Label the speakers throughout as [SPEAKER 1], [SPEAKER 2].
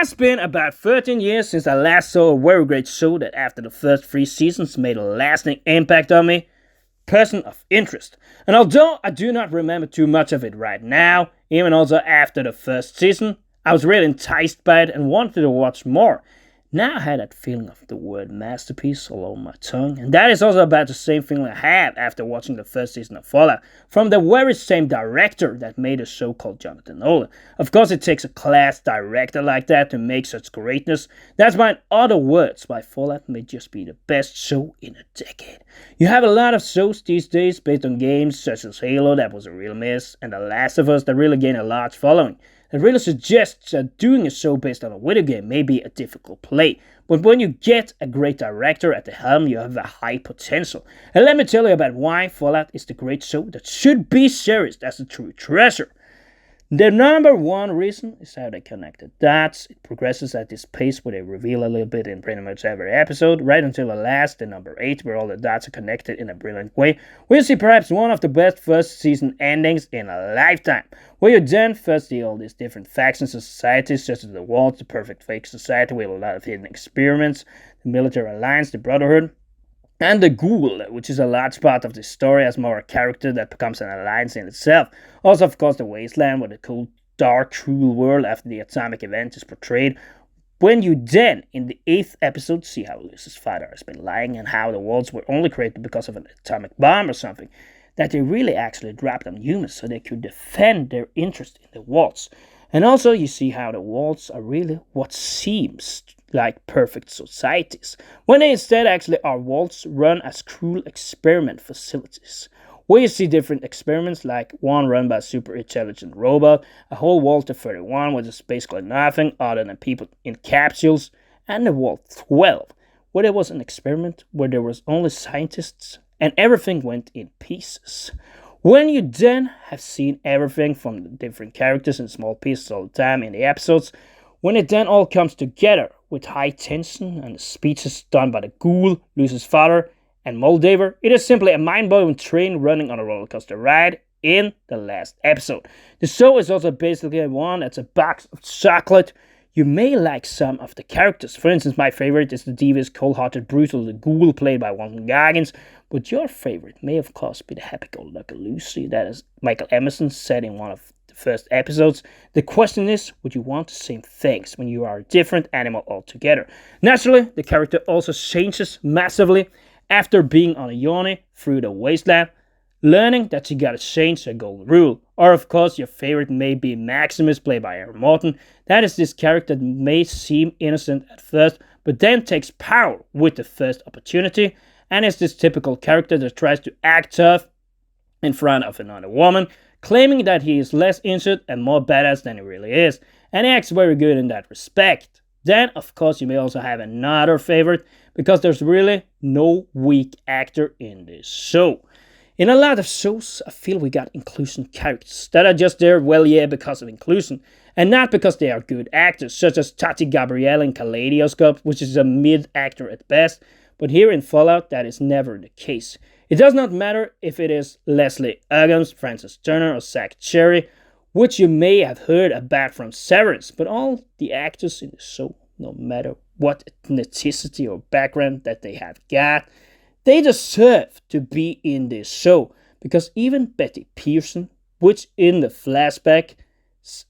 [SPEAKER 1] has been about 13 years since I last saw a very great show that after the first 3 seasons made a lasting impact on me. Person of interest. And although I do not remember too much of it right now, even also after the first season, I was really enticed by it and wanted to watch more. Now I had that feeling of the word masterpiece all over my tongue, and that is also about the same feeling I had after watching the first season of Fallout, from the very same director that made a show called Jonathan Nolan. Of course, it takes a class director like that to make such greatness. That's why, in other words, why Fallout may just be the best show in a decade. You have a lot of shows these days based on games such as Halo, that was a real miss, and The Last of Us, that really gained a large following. It really suggests that doing a show based on a video game may be a difficult play, but when you get a great director at the helm, you have a high potential. And let me tell you about why Fallout is the great show that should be cherished as a true treasure. The number one reason is how they connect the dots. It progresses at this pace where they reveal a little bit in pretty much every episode, right until the last, the number 8, where all the dots are connected in a brilliant way. We'll see perhaps one of the best first season endings in a lifetime, where you then first see all these different factions of societies, such as the Walls, the perfect fake society with a lot of hidden experiments, the military alliance, the Brotherhood, and the Ghoul, which is a large part of the story as more a character that becomes an alliance in itself. Also, of course, the Wasteland, where the cool, dark, cruel world after the atomic event is portrayed. When you then, in the 8th episode, see how Lucy's father has been lying and how the worlds were only created because of an atomic bomb or something, that they really actually dropped on humans so they could defend their interest in the worlds. And also, you see how the worlds are really what seems like perfect societies, when they instead actually are worlds run as cruel experiment facilities, where you see different experiments, like one run by a super intelligent robot, a whole World 31 which is basically nothing other than people in capsules, and the World 12, where there was an experiment where there was only scientists and everything went in pieces. When you then have seen everything from the different characters in small pieces all the time in the episodes, when it then all comes together with high tension and the speeches done by the Ghoul, Lucy's father, and Moldaver, it is simply a mind-blowing train running on a roller coaster ride in the last episode. The show is also basically one that's a box of chocolate. You may like some of the characters. For instance, my favorite is the devious, cold-hearted, brutal the Ghoul played by Walton Goggins. But your favorite may of course be the happy-go-lucky Lucy that is Michael Emerson said in one of the first episodes. The question is, would you want the same things when you are a different animal altogether? Naturally, the character also changes massively after being on a journey through the wasteland, learning that she gotta change her golden rule. Or of course, your favorite may be Maximus, played by Aaron Morton. That is this character that may seem innocent at first, but then takes power with the first opportunity, and is this typical character that tries to act tough in front of another woman, claiming that he is less injured and more badass than he really is, and he acts very good in that respect. Then, of course, you may also have another favorite, because there's really no weak actor in this show. In a lot of shows, I feel we got inclusion characters that are just there, well, yeah, because of inclusion, and not because they are good actors, such as Tati Gabrielle in Kaleidoscope, which is a mid-actor at best, but here in Fallout, that is never the case. It does not matter if it is Leslie Uggams, Francis Turner, or Zach Cherry, which you may have heard about from Severance, but all the actors in the show, no matter what ethnicity or background that they have got, they deserve to be in this show, because even Betty Pearson, which in the flashback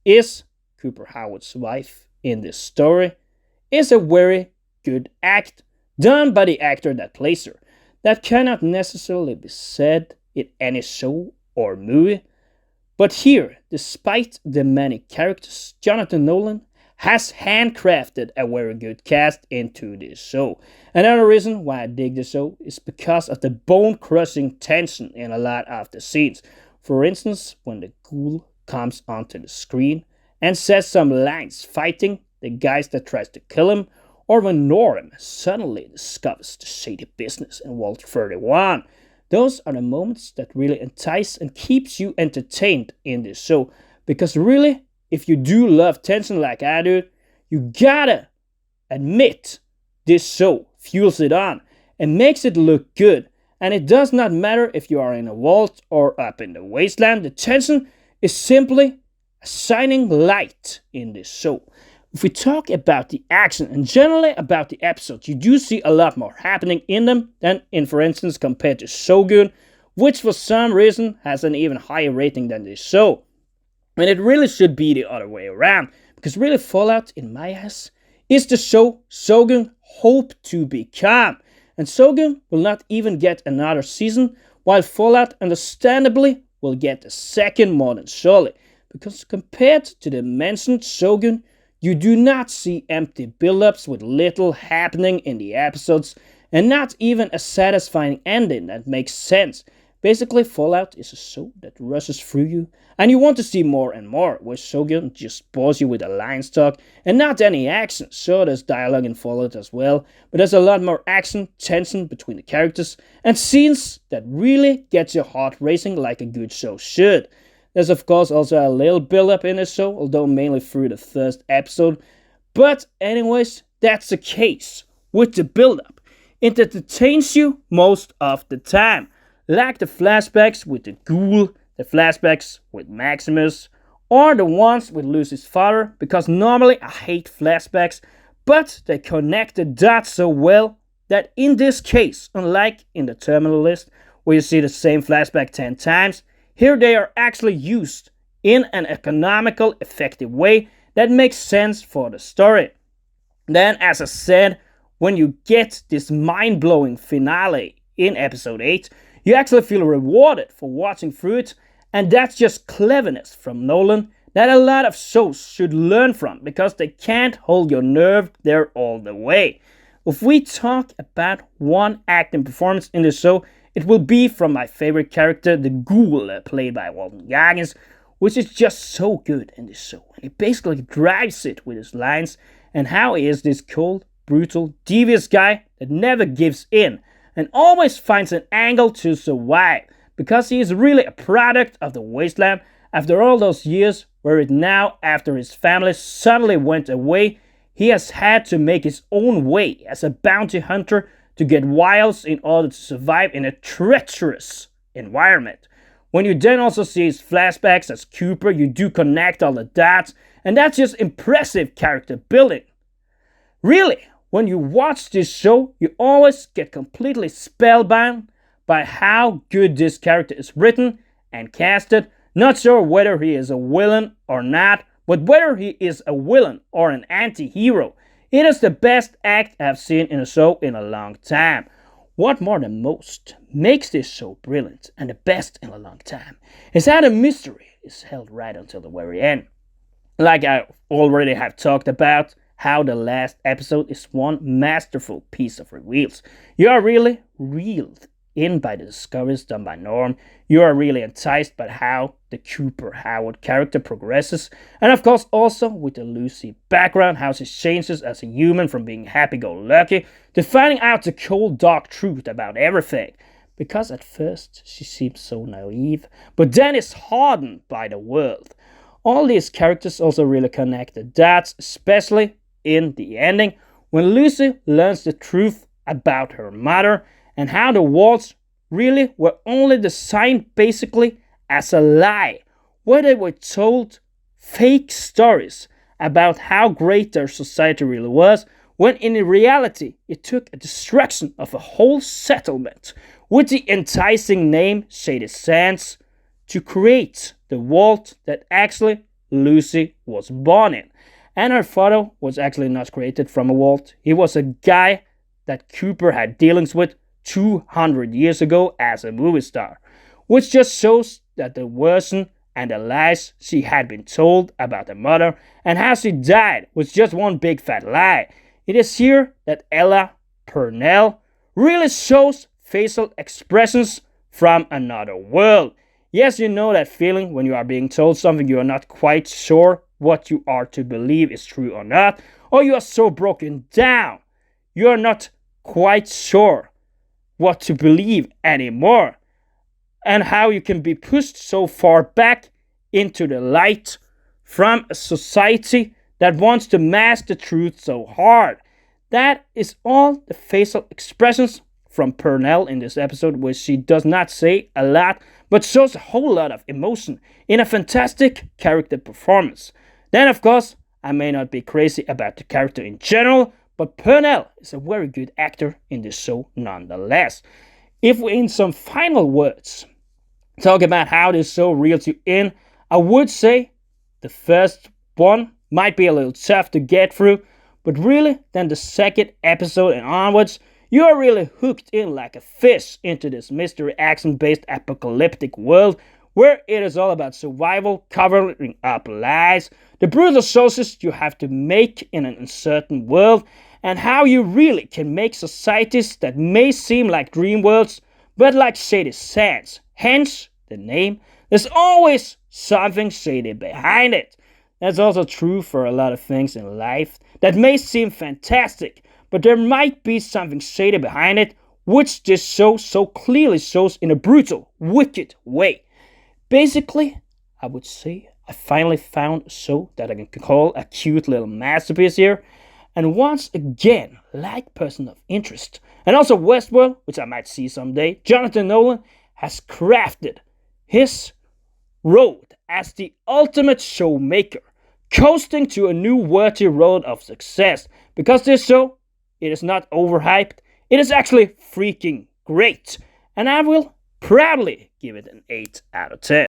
[SPEAKER 1] is Cooper Howard's wife in this story, is a very good act done by the actor that plays her. That cannot necessarily be said in any show or movie, but here, despite the many characters, Jonathan Nolan has handcrafted a very good cast into this show. Another reason why I dig the show is because of the bone-crushing tension in a lot of the scenes. For instance, when the Ghoul comes onto the screen and says some lines fighting the guys that tries to kill him, or when Norm suddenly discovers the shady business in Vault 31. Those are the moments that really entice and keeps you entertained in this show, because really, if you do love tension like I do, you gotta admit this show fuels it on and makes it look good. And it does not matter if you are in a vault or up in the wasteland, the tension is simply a shining light in this show. If we talk about the action and generally about the episodes, you do see a lot more happening in them than in, for instance, compared to Shogun, which for some reason has an even higher rating than this show. And it really should be the other way around, because really Fallout, in my eyes, is the show Shogun hoped to become. And Shogun will not even get another season, while Fallout, understandably, will get a second more than surely. Because compared to the mentioned Shogun, you do not see empty build-ups with little happening in the episodes, and not even a satisfying ending that makes sense. Basically, Fallout is a show that rushes through you, and you want to see more and more, where Shogun just bores you with a line talk, and not any action. Sure, there's dialogue in Fallout as well, but there's a lot more action, tension between the characters, and scenes that really get your heart racing like a good show should. There's of course also a little build-up in this show, although mainly through the first episode. But anyways, that's the case with the build-up. It entertains you most of the time. Like the flashbacks with the Ghoul, the flashbacks with Maximus, or the ones with Lucy's father, because normally I hate flashbacks, but they connect the dots so well that in this case, unlike in the Terminal List, where you see the same flashback 10 times, here they are actually used in an economical, effective way that makes sense for the story. Then, as I said, when you get this mind-blowing finale in episode 8, you actually feel rewarded for watching through it, and that's just cleverness from Nolan that a lot of shows should learn from, because they can't hold your nerve there all the way. If we talk about one acting performance in the show, it will be from my favorite character, the Ghoul, played by Walton Goggins, which is just so good in this show. He basically drives it with his lines and how he is this cold, brutal, devious guy that never gives in and always finds an angle to survive, because he is really a product of the wasteland after all those years where it now, after his family suddenly went away, he has had to make his own way as a bounty hunter to get wiles in order to survive in a treacherous environment. When you then also see his flashbacks as Cooper, you do connect all the dots, and that's just impressive character building. Really, when you watch this show, you always get completely spellbound by how good this character is written and casted. Not sure whether he is a villain or not, but whether he is a villain or an anti-hero, it is the best act I've seen in a show in a long time. What more than most makes this show brilliant and the best in a long time is how the mystery is held right until the very end. Like I already have talked about, how the last episode is one masterful piece of reveals. You are really reeled in by the discoveries done by Norm. You are really enticed by how the Cooper Howard character progresses, and of course also with the Lucy background, how she changes as a human from being happy-go-lucky to finding out the cold dark truth about everything. Because at first she seems so naive, but then is hardened by the world. All these characters also really connect the dots, especially in the ending, when Lucy learns the truth about her mother and how the walls really were only designed basically as a lie, where they were told fake stories about how great their society really was, when in reality it took a destruction of a whole settlement with the enticing name Shady Sands to create the vault that actually Lucy was born in. And her father was actually not created from a vault. He was a guy that Cooper had dealings with 200 years ago as a movie star, which just shows that the version and the lies she had been told about her mother and how she died was just one big fat lie. It is here that Ella Purnell really shows facial expressions from another world. Yes, you know that feeling when you are being told something you are not quite sure what you are to believe is true or not, or you are so broken down, you are not quite sure what to believe anymore, and how you can be pushed so far back into the light from a society that wants to mask the truth so hard. That is all the facial expressions from Purnell in this episode, where she does not say a lot, but shows a whole lot of emotion in a fantastic character performance. Then, of course, I may not be crazy about the character in general, but Purnell is a very good actor in this show nonetheless. If we, in some final words, talk about how this show reels you in, I would say the first one might be a little tough to get through, but really, then the second episode and onwards, you are really hooked in like a fish into this mystery action-based apocalyptic world where it is all about survival, covering up lies, the brutal choices you have to make in an uncertain world, and how you really can make societies that may seem like dream worlds, but like shady sands. Hence the name. There's always something shady behind it. That's also true for a lot of things in life that may seem fantastic, but there might be something shady behind it, which this show so clearly shows in a brutal, wicked way. Basically, I would say I finally found a show that I can call a cute little masterpiece here. And once again, like Person of Interest, and also Westworld, which I might see someday, Jonathan Nolan has crafted his road as the ultimate showmaker, coasting to a new worthy road of success. Because this show, it is not overhyped, it is actually freaking great. And I will proudly give it an 8 out of 10.